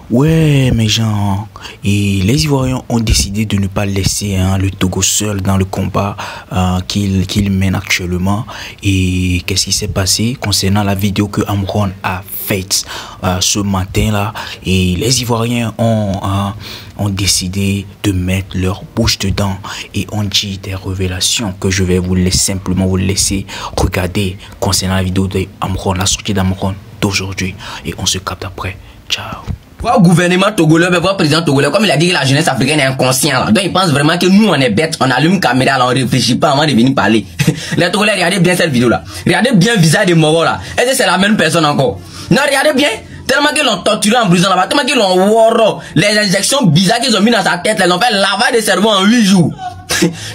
Ouais, mes gens, et les Ivoiriens ont décidé de ne pas laisser le Togo seul dans le combat qu'il mène actuellement. Et qu'est-ce qui s'est passé concernant la vidéo que Amron a faite ce matin-là? Et les Ivoiriens ont décidé de mettre leur bouche dedans et ont dit des révélations que je vais simplement vous laisser regarder concernant la vidéo d'Amron, la sortie d'Amron d'aujourd'hui. Et on se capte après. Ciao. Votre gouvernement togolais, votre président togolais, comme il a dit que la jeunesse africaine est inconsciente, là. Donc il pense vraiment que nous on est bêtes, on allume une caméra, là, on réfléchit pas avant de venir parler. Les Togolais, regardez bien cette vidéo là. Regardez bien le visage de Moro là. Est-ce que c'est la même personne encore? Non, regardez bien. Tellement qu'ils l'ont torturé en prison là-bas, tellement qu'ils l'ont woro. Les injections bizarres qu'ils ont mis dans sa tête, là, ils ont fait lavage de cerveau en 8 jours.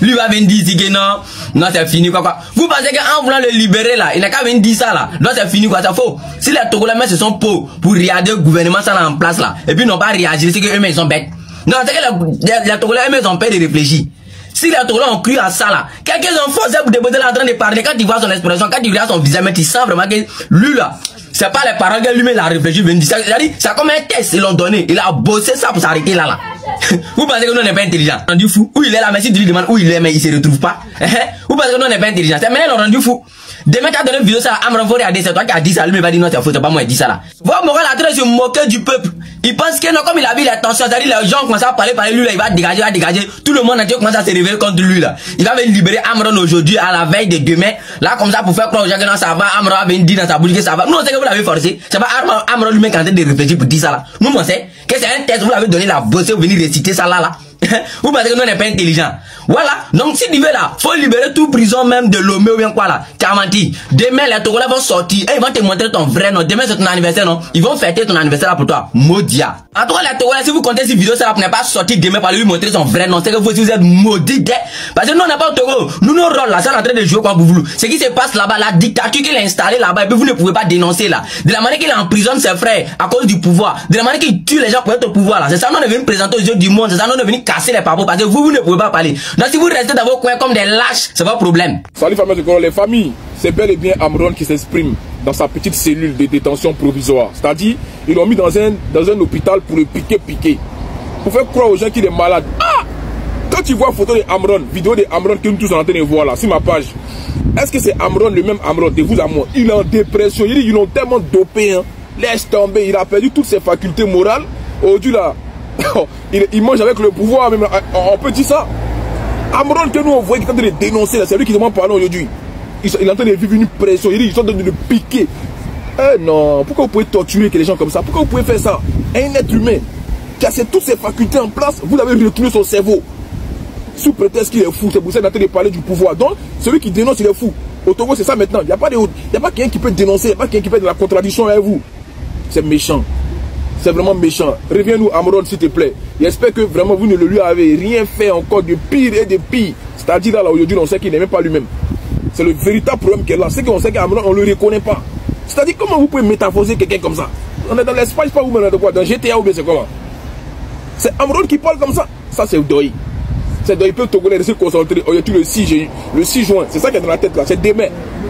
Lui va venir dire que non c'est fini quoi. Vous pensez qu'en voulant le libérer là, il n'a qu'à venir dire ça là. Non c'est fini quoi, c'est faux. Si les Togolais se sont pour regarder le gouvernement ça là en place là, et puis ils n'ont pas réagi, c'est qu'eux-mêmes ils sont bêtes. Non, c'est que les Togolais eux-mêmes ont peur de réfléchir. Si les Togolais ont cru à ça là, quelqu'un ont forcé pour déposer là en train de parler, quand tu vois son expression, quand tu regardes son visage, mais tu sens vraiment que lui là, c'est pas les parents que lui-même il a réfléchi, il ça. C'est comme un test, ils l'ont donné, il a bossé ça pour s'arrêter là. Vous pensez que nous n'est pas intelligent? Rendu fou. Où il est là, mais si tu lui demandes où il est, mais il se retrouve pas. Vous pensez que nous n'est pas intelligent? C'est maintenant ils l'ont rendu fou. Demain, tu as donné une vidéo ça, Amron faut regarder, c'est toi qui as dit ça, lui il va dire non, c'est faux, c'est pas moi qui dit ça là. Votre moral a train de se moquer du peuple. Il pense que non, comme il a vu les tensions, c'est-à-dire les gens commencent à parler, lui là, il va dégager, tout le monde entier commence à se réveiller contre lui là. Il va venir libérer Amron aujourd'hui, à la veille de demain, là comme ça pour faire croire aux gens que non, ça va, Amron va venir dire dans sa bouche que ça va. Nous on sait que vous l'avez forcé, c'est pas Amron lui-même qui est en train de réfléchir pour dire ça là. Nous on sait que c'est un test, vous l'avez donné la bosse, vous venez réciter ça là. Vous pensez que nous n'est pas intelligent. Voilà, donc si tu veux là, faut libérer tout prison même de Lomé ou bien quoi là. Tu as menti. Demain les Togolais vont sortir et ils vont te montrer ton vrai nom. Demain c'est ton anniversaire non. Ils vont fêter ton anniversaire là pour toi. Maudia. En tout cas les Togolais, si vous comptez cette vidéo ça là pour ne pas sortir demain pour lui montrer son vrai nom, c'est que vous êtes maudits. Parce que nous on n'est pas au Togo. Nous nos rôles là, c'est en train de jouer comme vous voulez. Ce qui se passe là-bas, la dictature qu'il a installée là-bas, et puis vous ne pouvez pas dénoncer là. De la manière qu'il emprisonne ses frères à cause du pouvoir, de la manière qu'il tue les gens pour être au pouvoir là. C'est ça nous on est venu présenter aux yeux du monde, c'est ça nous on est venu casser les papos parce que vous ne pouvez pas parler. Donc si vous restez dans vos coins comme des lâches, c'est votre problème. Salut famille de Coro, les familles, c'est bel et bien Amron qui s'exprime dans sa petite cellule de détention provisoire. C'est-à-dire, ils l'ont mis dans un hôpital pour le piquer. Pour faire croire aux gens qu'il est malade. Ah! Quand tu vois photo de Amron, vidéo de Amron que nous tous en train de voir là, sur ma page, est-ce que c'est Amron, le même Amron, de vous à moi? Il est en dépression, ils l'ont tellement dopé, hein. Laisse tomber, il a perdu toutes ses facultés morales. Aujourd'hui là, il mange avec le pouvoir, même, on peut dire ça. Amron que nous on voit qui est en train de dénoncer, c'est lui qui demande pardon aujourd'hui. Il est en train de vivre une pression, ils sont en train de le piquer. Eh non, pourquoi vous pouvez torturer les gens comme ça? Pourquoi vous pouvez faire ça? Un être humain qui a toutes ses facultés en place, vous l'avez retourné son cerveau. Sous prétexte qu'il est fou, c'est pour ça qu'il est en train de parler du pouvoir. Donc, celui qui dénonce, il est fou. Au Togo, c'est ça maintenant. Il n'y a pas quelqu'un qui peut dénoncer, il n'y a pas quelqu'un qui peut être dans la contradiction avec vous. C'est méchant. C'est vraiment méchant. Reviens-nous, Amron, s'il te plaît. J'espère que vraiment vous ne lui avez rien fait encore de pire et de pire. C'est-à-dire là, aujourd'hui, on sait qu'il n'est même pas lui-même. C'est le véritable problème qu'il y a là. C'est qu'on sait qu'Amron, on ne le reconnaît pas. C'est-à-dire, comment vous pouvez métamorphoser quelqu'un comme ça? On est dans l'espace, pas vous, mais de quoi? Dans GTA ou bien c'est comment? C'est Amron qui parle comme ça. Ça, c'est Doi. C'est Doi. Il peut Togolais se concentrer. Aujourd'hui, le 6 juin. C'est ça qui est dans la tête là. C'est demain.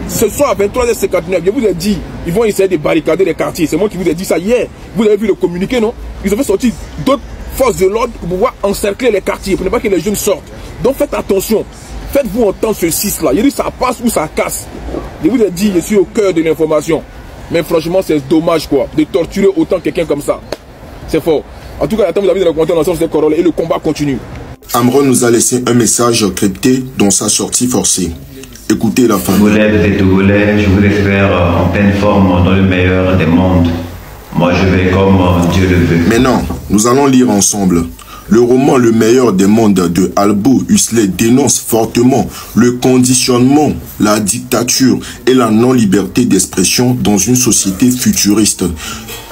Ce soir à 23h59, je vous ai dit, ils vont essayer de barricader les quartiers. C'est moi qui vous ai dit ça hier. Vous avez vu le communiqué, non? Ils ont fait sortir d'autres forces de l'ordre pour pouvoir encercler les quartiers, pour ne pas que les jeunes sortent. Donc faites attention. Faites-vous entendre ce 6 là. Il dit ça passe ou ça casse. Je vous ai dit, je suis au cœur de l'information. Mais franchement, c'est dommage quoi, de torturer autant quelqu'un comme ça. C'est fort. En tout cas, attends, vous avez des commentaires dans le sens de Corolla et le combat continue. Amron nous a laissé un message crypté dans sa sortie forcée. Écoutez la famille. Togolais et Togolais, je voudrais faire en pleine forme dans le meilleur des mondes. Moi, je vais comme Dieu le veut. Maintenant, nous allons lire ensemble. Le roman Le meilleur des mondes de Albou Huxley dénonce fortement le conditionnement, la dictature et la non-liberté d'expression dans une société futuriste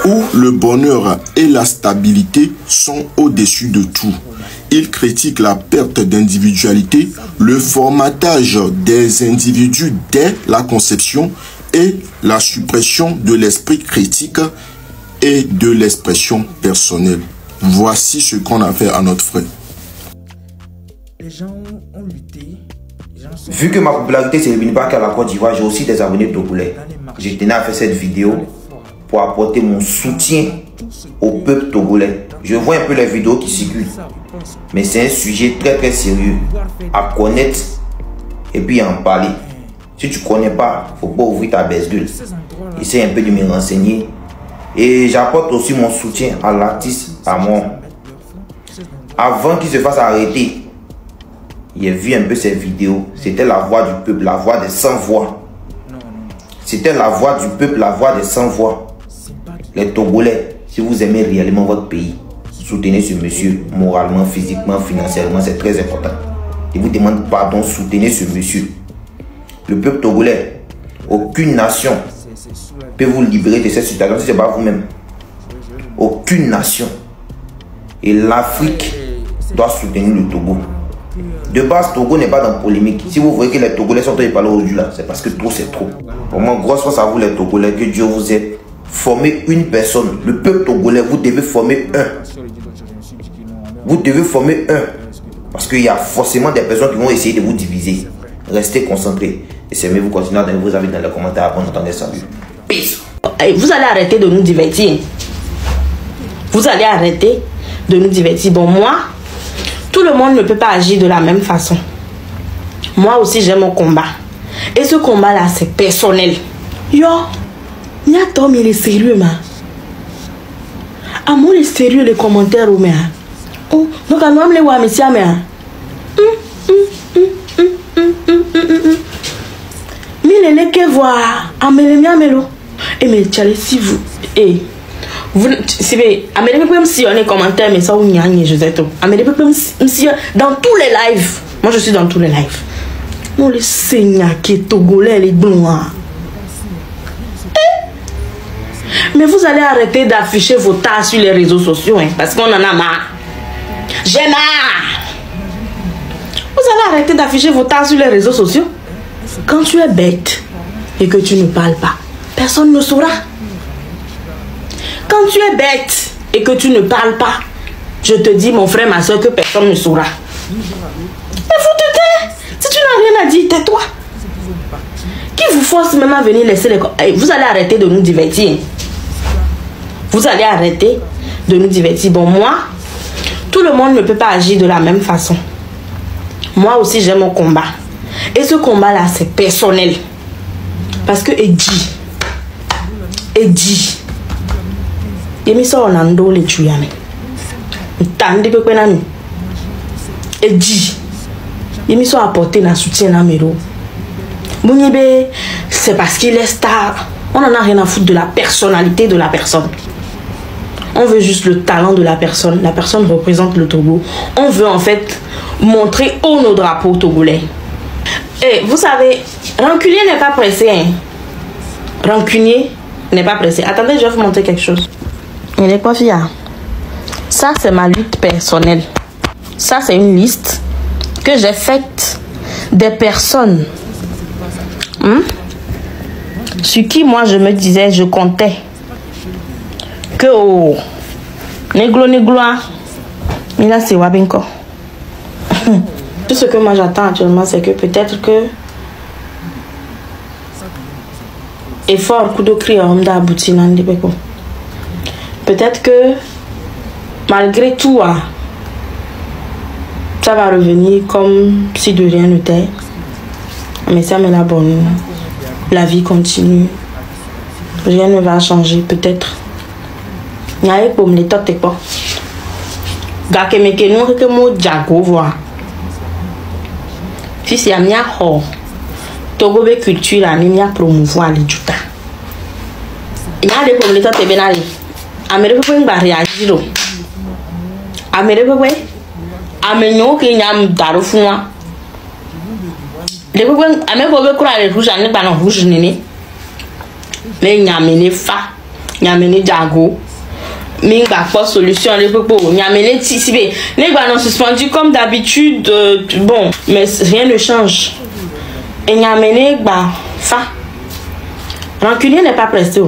où le bonheur et la stabilité sont au-dessus de tout. Il critique la perte d'individualité, le formatage des individus dès la conception et la suppression de l'esprit critique et de l'expression personnelle. Voici ce qu'on a fait à notre frère. Les gens ont lutté. Vu que ma popularité ne se limite pas qu'à la Côte d'Ivoire, j'ai aussi des abonnés togolais. Je tenais à faire cette vidéo pour apporter mon soutien au peuple togolais. Je vois un peu les vidéos qui circulent, mais c'est un sujet très très sérieux à connaître et puis à en parler. Si tu ne connais pas, il ne faut pas ouvrir ta baisse-gueule. Essaye un peu de me renseigner. Et j'apporte aussi mon soutien à l'artiste Amon. Avant qu'il se fasse arrêter, j'ai vu un peu ses vidéos. C'était la voix du peuple, la voix des sans-voix. C'était la voix du peuple, la voix des sans-voix. Les Togolais, si vous aimez réellement votre pays, soutenez ce monsieur moralement, physiquement, financièrement, c'est très important. Je vous demande pardon, soutenez ce monsieur. Le peuple togolais, aucune nation peut vous libérer de cette situation si ce n'est pas vous-même. Aucune nation. Et l'Afrique doit soutenir le Togo. De base, Togo n'est pas dans la polémique. Si vous voyez que les Togolais sont en train de parler aujourd'hui là, c'est parce que trop c'est trop. Vraiment, grosse force à vous les Togolais, que Dieu vous aide. Formez une personne. Le peuple togolais, vous devez former un. Vous devez former un. Parce qu'il y a forcément des personnes qui vont essayer de vous diviser. Restez concentrés. Et si vous continuez à donner vos avis dans les commentaires. Bon, attendez, salut. Peace. Vous allez arrêter de nous divertir. Vous allez arrêter de nous divertir. Bon, moi, tout le monde ne peut pas agir de la même façon. Moi aussi, j'ai mon combat. Et ce combat-là, c'est personnel. Yo, il y a Tom, il est sérieux, man. Ah, moi, il est sérieux, les commentaires, mais. Oh, donc, à nous, les voir, monsieur, mais. Mais les que voir, amelo. Et mais si vous, et vous, si vous, si on est commentaire, mais ça, vous n'y a rien, je sais tout. Dans tous les lives, moi je suis dans tous les lives. Non, les seigneurs qui est togolais, les blancs. Mais vous allez arrêter d'afficher vos tas sur les réseaux sociaux, hein, parce qu'on en a marre. J'ai marre. Vous allez arrêter d'afficher vos tas sur les réseaux sociaux. Quand tu es bête et que tu ne parles pas, personne ne saura. Quand tu es bête et que tu ne parles pas, je te dis, mon frère, ma soeur, que personne ne saura. Mais faut te taire. Si tu n'as rien à dire, tais-toi. Qui vous force même à venir laisser les... Vous allez arrêter de nous divertir. Vous allez arrêter de nous divertir. Bon, moi, tout le monde ne peut pas agir de la même façon. Moi aussi, j'ai mon combat. Et ce combat-là, c'est personnel. Parce que Eddie, il me sort en ando les tuyame. Tande pe nami. Eddie, il me sort apporter un soutien à Mero. Mounibe, c'est parce qu'il est star. On n'en a rien à foutre de la personnalité de la personne. On veut juste le talent de la personne. La personne représente le Togo. On veut en fait montrer haut nos drapeaux togolais. Et vous savez, rancunier n'est pas pressé. Hein. Rancunier n'est pas pressé. Attendez, je vais vous montrer quelque chose. Il est quoi, fille? Ça, c'est ma lutte personnelle. Ça, c'est une liste que j'ai faite des personnes sur qui moi je me disais, je comptais que oh, néglo, mais là c'est Wabinko. Tout ce que moi j'attends actuellement, c'est que peut-être que effort coup de cri homme d'aboutir dans les péco. Peut-être que malgré tout, ça va revenir comme si de rien n'était. Mais ça me la bonne. La vie continue. Rien ne va changer, peut-être. Il y a un peu de temps, tu sais pas. Gake meke nous que mo jago voir. Si c'est à mia ho. Togo be culture à mia promouvoir les juta. Il y a des problèmes de temps benali. Amérique peut pas réagir. Amérique peut amenyo que nyam daru fuma. Les gens qui croient les rouges, ils ne rouge nini. Mais nyamene fa, nyamene jago. Mais pas solution les gens nyamene tisibe. Les gens sont suspendus comme d'habitude. Bon, mais rien ne change. Et nyamene fa. Rancunier n'est pas pressé.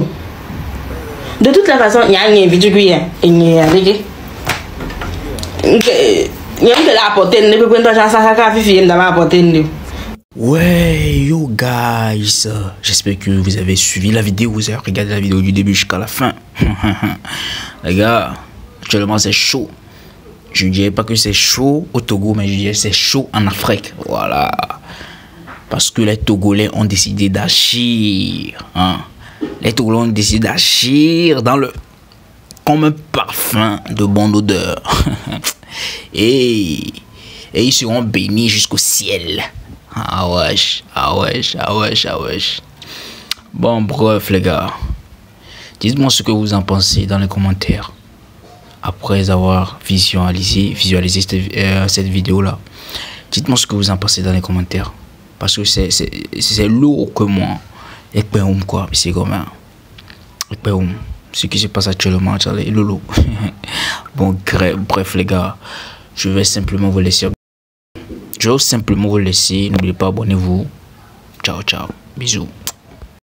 De toute la façon, il y a une vidéo qui est il y a de la portée, ne peut pas apporter Ouais, yo guys, j'espère que vous avez suivi la vidéo, vous avez regardé la vidéo du début jusqu'à la fin. Les gars, actuellement c'est chaud. Je ne dirais pas que c'est chaud au Togo, mais je dirais que c'est chaud en Afrique. Voilà. Parce que les Togolais ont décidé d'agir. Hein. Les Togolais ont décidé d'agir dans le... comme un parfum de bonne odeur. Et ils seront bénis jusqu'au ciel. Ah wesh, ah wesh, ah wesh, ah wesh. Bon, bref les gars, dites-moi ce que vous en pensez dans les commentaires. Après avoir visualisé cette vidéo là, dites-moi ce que vous en pensez dans les commentaires. Parce que c'est lourd que moi. Et quoi, c'est comme un. Ce qui se passe actuellement, Lolo. Bon, bref les gars, je vais simplement vous laisser. N'oubliez pas, abonnez-vous. Ciao, ciao. Bisous.